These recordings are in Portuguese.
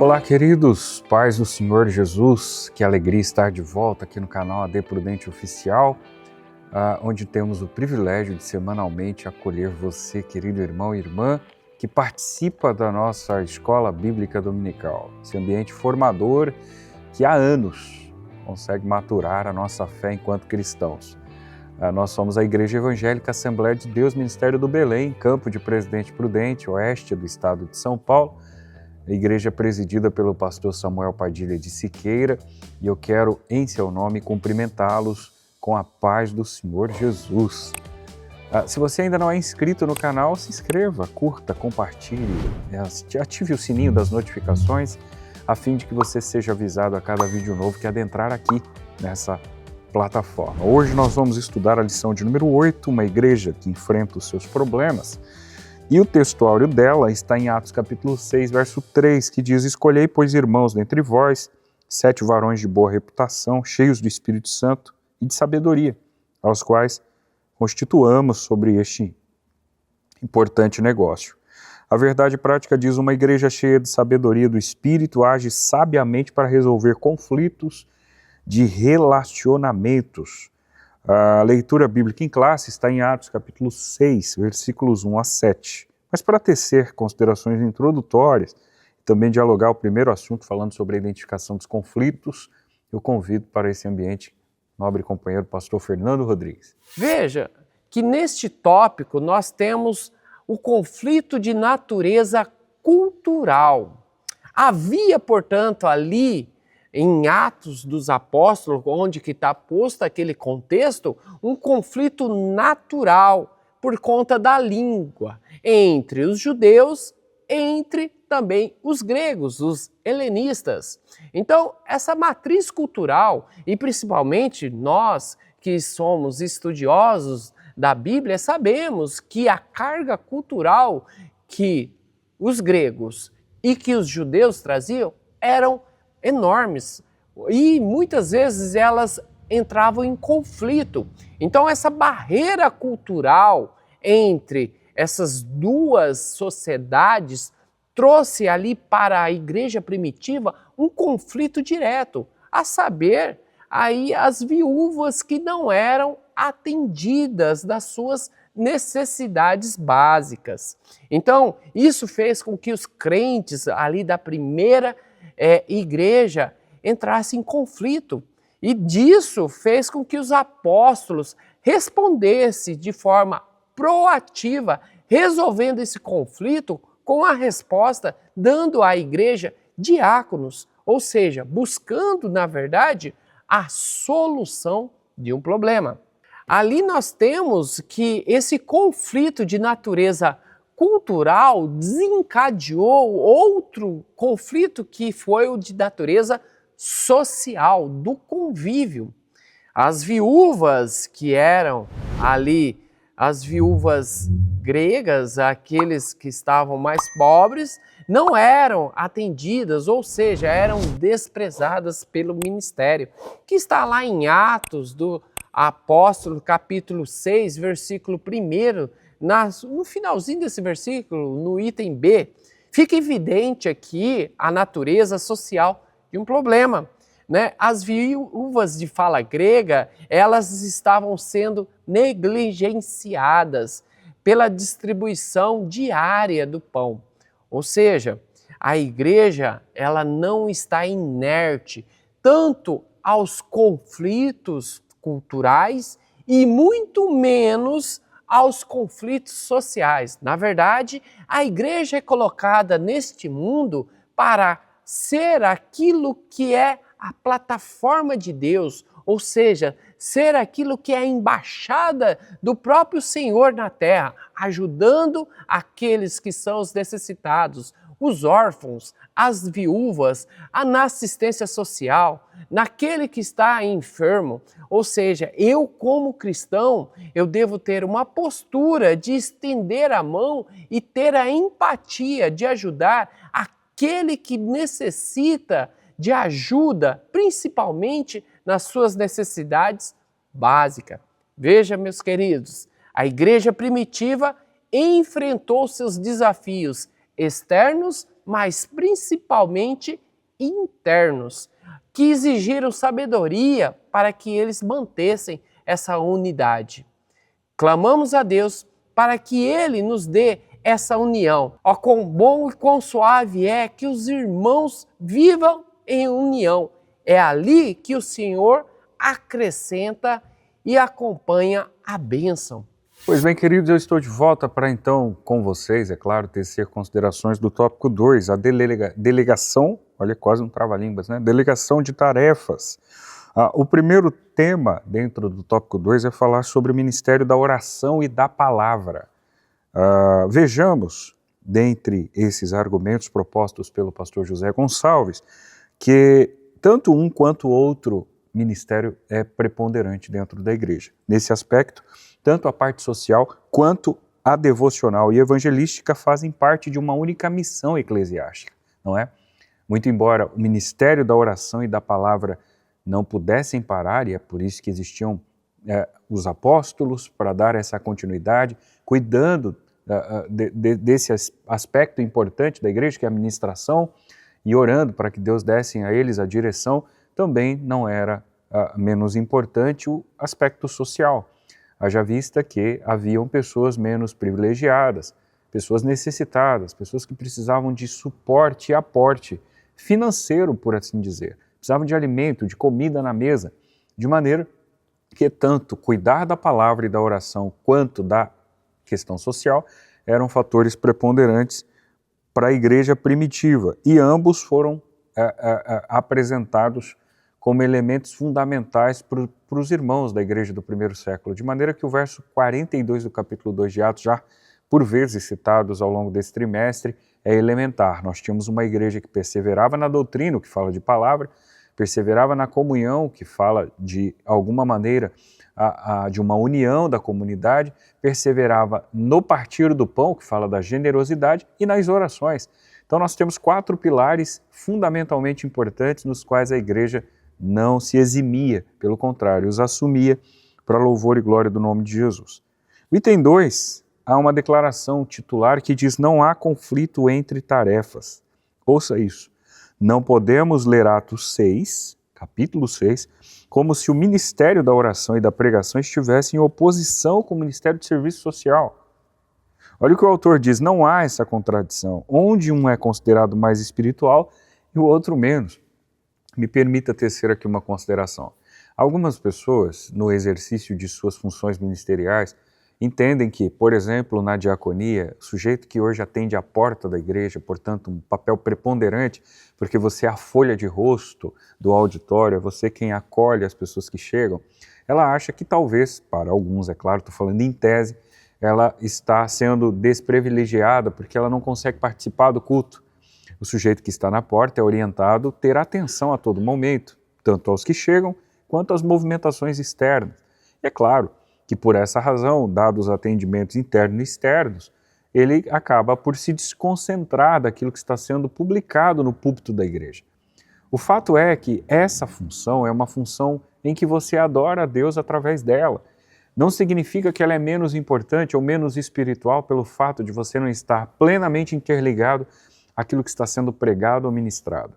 Olá, queridos, paz do Senhor Jesus, que alegria estar de volta aqui no canal AD Prudente Oficial, onde temos o privilégio de semanalmente acolher você, querido irmão e irmã, que participa da nossa Escola Bíblica Dominical, esse ambiente formador que há anos consegue maturar a nossa fé enquanto cristãos. Nós somos a Igreja Evangélica Assembleia de Deus, Ministério do Belém, campo de Presidente Prudente, oeste do estado de São Paulo, a igreja presidida pelo pastor Samuel Padilha de Siqueira, e eu quero, em seu nome, cumprimentá-los com a paz do Senhor Jesus. Se você ainda não é inscrito no canal, se inscreva, curta, compartilhe, ative o sininho das notificações, a fim de que você seja avisado a cada vídeo novo que adentrar aqui nessa plataforma. Hoje nós vamos estudar a lição de número 8, uma igreja que enfrenta os seus problemas. E o textuário dela está em Atos capítulo 6, verso 3, que diz: Escolhei, pois, irmãos dentre vós, 7 varões de boa reputação, cheios do Espírito Santo e de sabedoria, aos quais constituamos sobre este importante negócio. A verdade prática diz: uma igreja cheia de sabedoria do Espírito age sabiamente para resolver conflitos de relacionamentos. A leitura bíblica em classe está em Atos capítulo 6, versículos 1 a 7. Mas para tecer considerações introdutórias e também dialogar o primeiro assunto falando sobre a identificação dos conflitos, eu convido para esse ambiente nobre companheiro pastor Fernando Rodrigues. Veja que neste tópico nós temos o conflito de natureza cultural. Havia, portanto, ali em Atos dos Apóstolos, onde que está posto aquele contexto, um conflito natural por conta da língua entre os judeus, entre também os gregos, os helenistas. Então, essa matriz cultural, e principalmente nós que somos estudiosos da Bíblia, sabemos que a carga cultural que os gregos e que os judeus traziam eram enormes e muitas vezes elas entravam em conflito. Então essa barreira cultural entre essas duas sociedades trouxe ali para a igreja primitiva um conflito direto, a saber, aí as viúvas que não eram atendidas das suas necessidades básicas. Então isso fez com que os crentes ali da primeira igreja entrasse em conflito, e disso fez com que os apóstolos respondessem de forma proativa, resolvendo esse conflito com a resposta, dando à igreja diáconos, ou seja, buscando, na verdade, a solução de um problema. Ali nós temos que esse conflito de natureza cultural desencadeou outro conflito que foi o de natureza social, do convívio. As viúvas que eram ali, as viúvas gregas, aqueles que estavam mais pobres, não eram atendidas, ou seja, eram desprezadas pelo ministério, que está lá em Atos do Apóstolo, capítulo 6, versículo 1, no finalzinho desse versículo, no item B, fica evidente aqui a natureza social de um problema, né? As viúvas de fala grega, elas estavam sendo negligenciadas pela distribuição diária do pão. Ou seja, a igreja ela não está inerte tanto aos conflitos culturais e muito menos aos conflitos sociais. Na verdade, a igreja é colocada neste mundo para ser aquilo que é a plataforma de Deus, ou seja, ser aquilo que é a embaixada do próprio Senhor na terra, ajudando aqueles que são os necessitados, os órfãos, as viúvas, na assistência social, naquele que está enfermo. Ou seja, eu como cristão, eu devo ter uma postura de estender a mão e ter a empatia de ajudar aquele que necessita de ajuda, principalmente nas suas necessidades básicas. Veja, meus queridos, a igreja primitiva enfrentou seus desafios externos mas principalmente internos, que exigiram sabedoria para que eles mantessem essa unidade. Clamamos a Deus para que Ele nos dê essa união. Ó, quão bom e quão suave é que os irmãos vivam em união. É ali que o Senhor acrescenta e acompanha a bênção. Pois bem, queridos, eu estou de volta para então, com vocês, é claro, tecer considerações do tópico 2, a delegação, olha, quase um trava-línguas, né? Delegação de tarefas. O primeiro tema dentro do tópico 2 é falar sobre o ministério da oração e da palavra. Vejamos, dentre esses argumentos propostos pelo pastor José Gonçalves, que tanto um quanto o outro ministério é preponderante dentro da igreja. Nesse aspecto, tanto a parte social quanto a devocional e evangelística fazem parte de uma única missão eclesiástica, não é? Muito embora o ministério da oração e da palavra não pudessem parar, e é por isso que existiam os apóstolos para dar essa continuidade, cuidando desse aspecto importante da igreja, que é a administração, e orando para que Deus desse a eles a direção, também não era menos importante o aspecto social. Haja vista que haviam pessoas menos privilegiadas, pessoas necessitadas, pessoas que precisavam de suporte e aporte financeiro, por assim dizer. Precisavam de alimento, de comida na mesa, de maneira que tanto cuidar da palavra e da oração quanto da questão social eram fatores preponderantes para a igreja primitiva, e ambos foram apresentados como elementos fundamentais para os irmãos da igreja do primeiro século, de maneira que o verso 42 do capítulo 2 de Atos, já por vezes citados ao longo desse trimestre, é elementar. Nós tínhamos uma igreja que perseverava na doutrina, que fala de palavra, perseverava na comunhão, que fala de alguma maneira de uma união da comunidade, perseverava no partir do pão, que fala da generosidade, e nas orações. Então nós temos 4 pilares fundamentalmente importantes nos quais a igreja não se eximia, pelo contrário, os assumia para louvor e glória do nome de Jesus. O item 2, há uma declaração titular que diz: não há conflito entre tarefas. Ouça isso. Não podemos ler Atos 6, capítulo 6, como se o ministério da oração e da pregação estivesse em oposição com o ministério de serviço social. Olha o que o autor diz: não há essa contradição, onde um é considerado mais espiritual e o outro menos. Me permita tecer aqui uma consideração. Algumas pessoas, no exercício de suas funções ministeriais, entendem que, por exemplo, na diaconia, o sujeito que hoje atende a porta da igreja, portanto, um papel preponderante, porque você é a folha de rosto do auditório, é você quem acolhe as pessoas que chegam, ela acha que talvez, para alguns, é claro, estou falando em tese, ela está sendo desprivilegiada porque ela não consegue participar do culto. O sujeito que está na porta é orientado a ter atenção a todo momento, tanto aos que chegam quanto às movimentações externas. E é claro que por essa razão, dados os atendimentos internos e externos, ele acaba por se desconcentrar daquilo que está sendo publicado no púlpito da igreja. O fato é que essa função é uma função em que você adora a Deus através dela. Não significa que ela é menos importante ou menos espiritual pelo fato de você não estar plenamente interligado àquilo que está sendo pregado ou ministrado.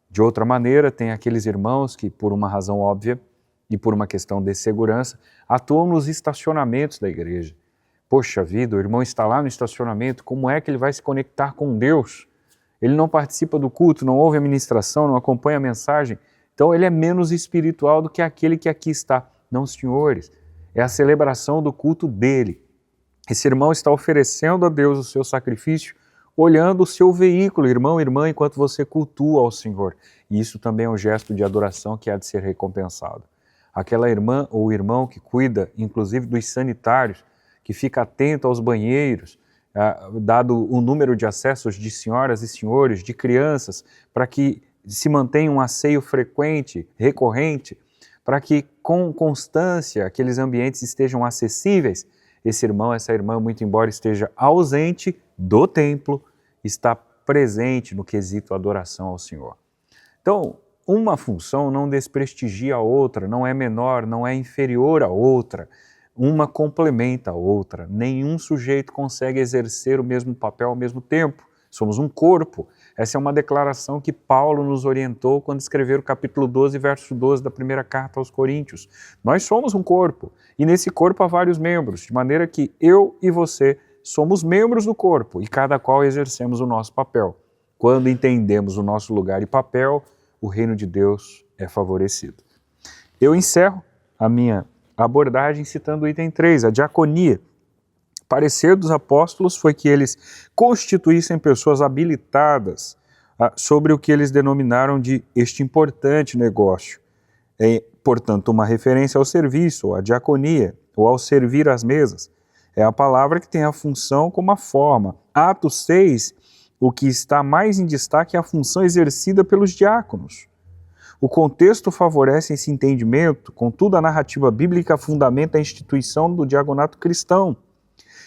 De outra maneira, tem aqueles irmãos que, por uma razão óbvia e por uma questão de segurança, atuam nos estacionamentos da igreja. Poxa vida, o irmão está lá no estacionamento, como é que ele vai se conectar com Deus? Ele não participa do culto, não ouve a ministração, não acompanha a mensagem, então ele é menos espiritual do que aquele que aqui está. Não, senhores, é a celebração do culto dele. Esse irmão está oferecendo a Deus o seu sacrifício, olhando o seu veículo, irmão e irmã, enquanto você cultua ao Senhor. E isso também é um gesto de adoração que há de ser recompensado. Aquela irmã ou irmão que cuida, inclusive, dos sanitários, que fica atento aos banheiros, dado o número de acessos de senhoras e senhores, de crianças, para que se mantenha um asseio frequente, recorrente, para que com constância aqueles ambientes estejam acessíveis. Esse irmão, essa irmã, muito embora esteja ausente do templo, está presente no quesito adoração ao Senhor. Então, uma função não desprestigia a outra, não é menor, não é inferior a outra, uma complementa a outra. Nenhum sujeito consegue exercer o mesmo papel ao mesmo tempo, somos um corpo. Essa é uma declaração que Paulo nos orientou quando escreveu o capítulo 12, verso 12 da primeira carta aos Coríntios. Nós somos um corpo, e nesse corpo há vários membros, de maneira que eu e você somos membros do corpo, e cada qual exercemos o nosso papel. Quando entendemos o nosso lugar e papel, o reino de Deus é favorecido. Eu encerro a minha abordagem citando o item 3, a diaconia. O parecer dos apóstolos foi que eles constituíssem pessoas habilitadas sobre o que eles denominaram de este importante negócio. É, portanto, uma referência ao serviço, ou à diaconia, ou ao servir às mesas. É a palavra que tem a função como a forma. Atos 6, o que está mais em destaque é a função exercida pelos diáconos. O contexto favorece esse entendimento, contudo a narrativa bíblica fundamenta a instituição do diaconato cristão.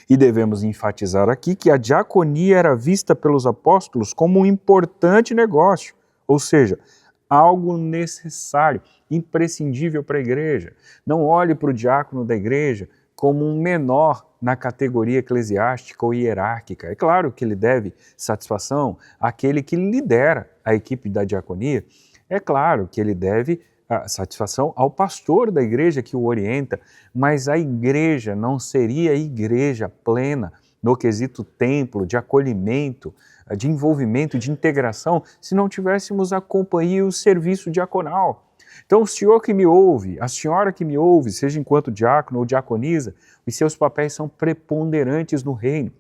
E devemos enfatizar aqui que a diaconia era vista pelos apóstolos como um importante negócio, ou seja, algo necessário, imprescindível para a igreja. Não olhe para o diácono da igreja como um menor na categoria eclesiástica ou hierárquica. É claro que ele deve satisfação àquele que lidera a equipe da diaconia. É claro que ele deve satisfação ao pastor da igreja que o orienta, mas a igreja não seria igreja plena no quesito templo, de acolhimento, de envolvimento, de integração, se não tivéssemos a companhia e o serviço diaconal. Então, o senhor que me ouve, a senhora que me ouve, seja enquanto diácono ou diaconisa, os seus papéis são preponderantes no reino.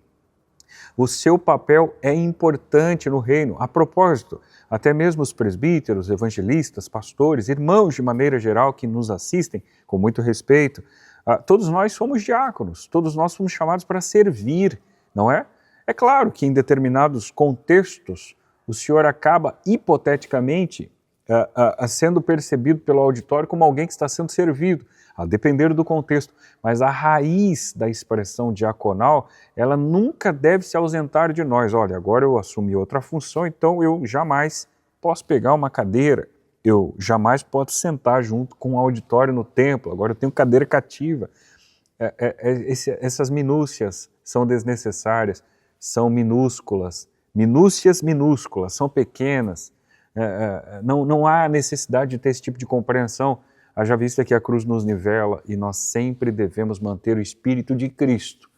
O seu papel é importante no reino. A propósito, até mesmo os presbíteros, evangelistas, pastores, irmãos de maneira geral que nos assistem, com muito respeito, todos nós somos diáconos, todos nós somos chamados para servir, não é? É claro que em determinados contextos o senhor acaba hipoteticamente sendo percebido pelo auditório como alguém que está sendo servido, a depender do contexto, mas a raiz da expressão diaconal, ela nunca deve se ausentar de nós. Olha, agora eu assumi outra função, então eu jamais posso pegar uma cadeira, eu jamais posso sentar junto com o auditório no templo, agora eu tenho cadeira cativa. Essas minúcias são desnecessárias, são minúsculas, minúcias minúsculas, são pequenas, não há necessidade de ter esse tipo de compreensão. Haja vista que a cruz nos nivela e nós sempre devemos manter o Espírito de Cristo,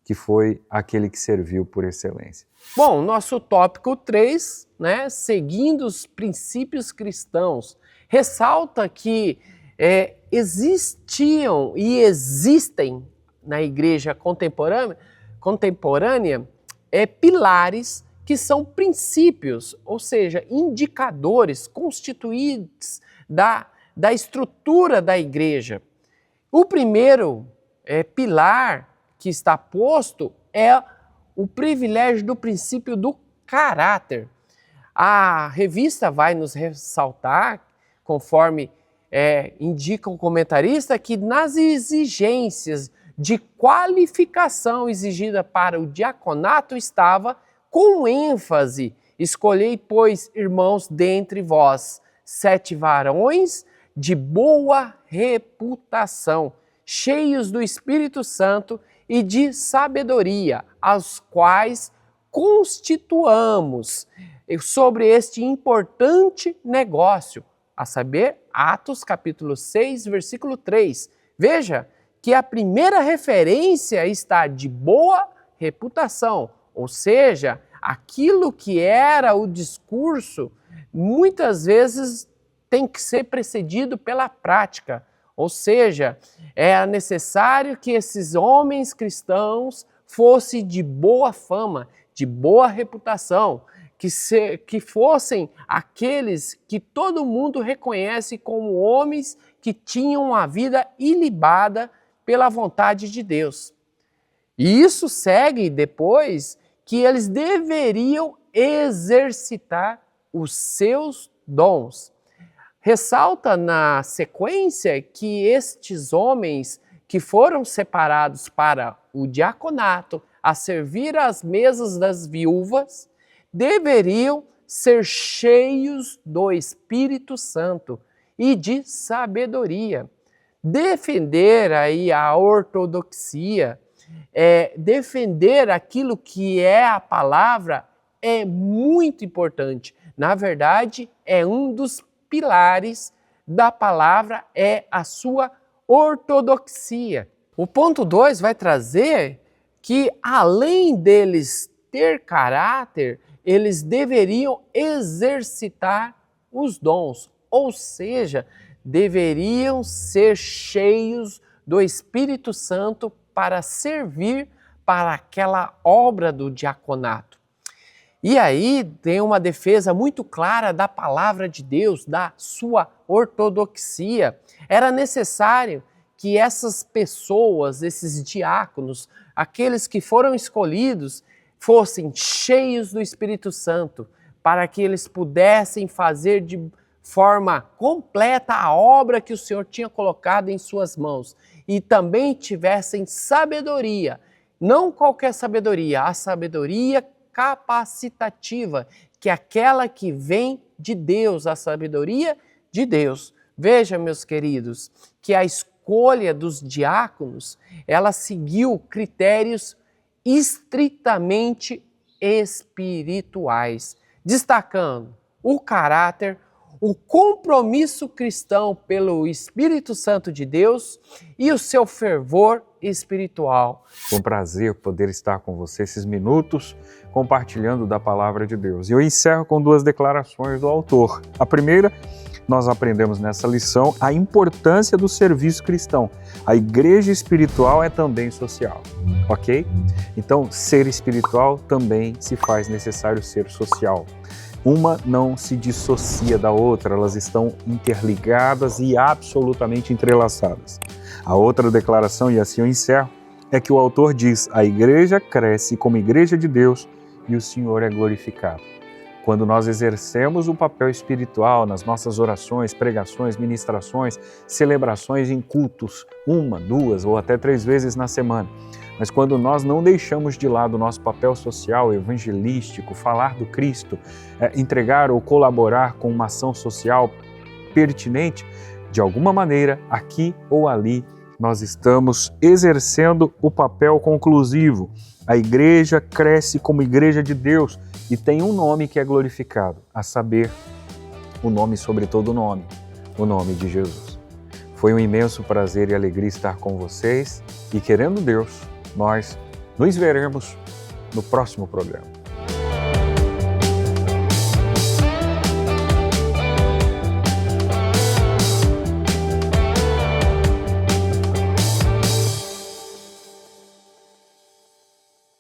que foi aquele que serviu por excelência. Bom, nosso tópico 3, né, seguindo os princípios cristãos, ressalta que existiam e existem na igreja contemporânea pilares que são princípios, ou seja, indicadores constituídos da estrutura da igreja. O primeiro pilar que está posto é o privilégio do princípio do caráter. A revista vai nos ressaltar, conforme indica o comentarista, que nas exigências de qualificação exigida para o diaconato estava, com ênfase, escolhei, pois, irmãos, dentre vós, 7 varões de boa reputação, cheios do Espírito Santo e de sabedoria, aos quais constituamos sobre este importante negócio, a saber, Atos capítulo 6, versículo 3. Veja que a primeira referência está de boa reputação, ou seja, aquilo que era o discurso, muitas vezes tem que ser precedido pela prática. Ou seja, é necessário que esses homens cristãos fossem de boa fama, de boa reputação, que fossem aqueles que todo mundo reconhece como homens que tinham uma vida ilibada pela vontade de Deus. E isso segue depois que eles deveriam exercitar os seus dons. Ressalta na sequência que estes homens que foram separados para o diaconato, a servir às mesas das viúvas, deveriam ser cheios do Espírito Santo e de sabedoria. Defender aí a ortodoxia, defender aquilo que é a palavra, é muito importante. Na verdade, é um dos pilares da palavra, é a sua ortodoxia. O ponto 2 vai trazer que, além deles ter caráter, eles deveriam exercitar os dons, ou seja, deveriam ser cheios do Espírito Santo para servir para aquela obra do diaconato. E aí tem uma defesa muito clara da palavra de Deus, da sua ortodoxia. Era necessário que essas pessoas, esses diáconos, aqueles que foram escolhidos, fossem cheios do Espírito Santo, para que eles pudessem fazer de forma completa a obra que o Senhor tinha colocado em suas mãos e também tivessem sabedoria, não qualquer sabedoria, a sabedoria capacitativa, que é aquela que vem de Deus, a sabedoria de Deus. Veja, meus queridos, que a escolha dos diáconos, ela seguiu critérios estritamente espirituais, destacando o caráter, o compromisso cristão pelo Espírito Santo de Deus e o seu fervor espiritual. Foi um prazer poder estar com você esses minutos compartilhando da palavra de Deus. E eu encerro com 2 declarações do autor. A primeira, nós aprendemos nessa lição a importância do serviço cristão. A igreja espiritual é também social, ok? Então, ser espiritual também se faz necessário ser social. Uma não se dissocia da outra, elas estão interligadas e absolutamente entrelaçadas. A outra declaração, e assim eu encerro, é que o autor diz: a igreja cresce como igreja de Deus e o Senhor é glorificado. Quando nós exercemos o papel espiritual nas nossas orações, pregações, ministrações, celebrações em cultos, 1, 2 ou até 3 vezes na semana, mas quando nós não deixamos de lado o nosso papel social, evangelístico, falar do Cristo, entregar ou colaborar com uma ação social pertinente, de alguma maneira, aqui ou ali, nós estamos exercendo o papel conclusivo. A igreja cresce como igreja de Deus e tem um nome que é glorificado, a saber, o nome sobre todo nome, o nome de Jesus. Foi um imenso prazer e alegria estar com vocês e, querendo Deus, nós nos veremos no próximo programa.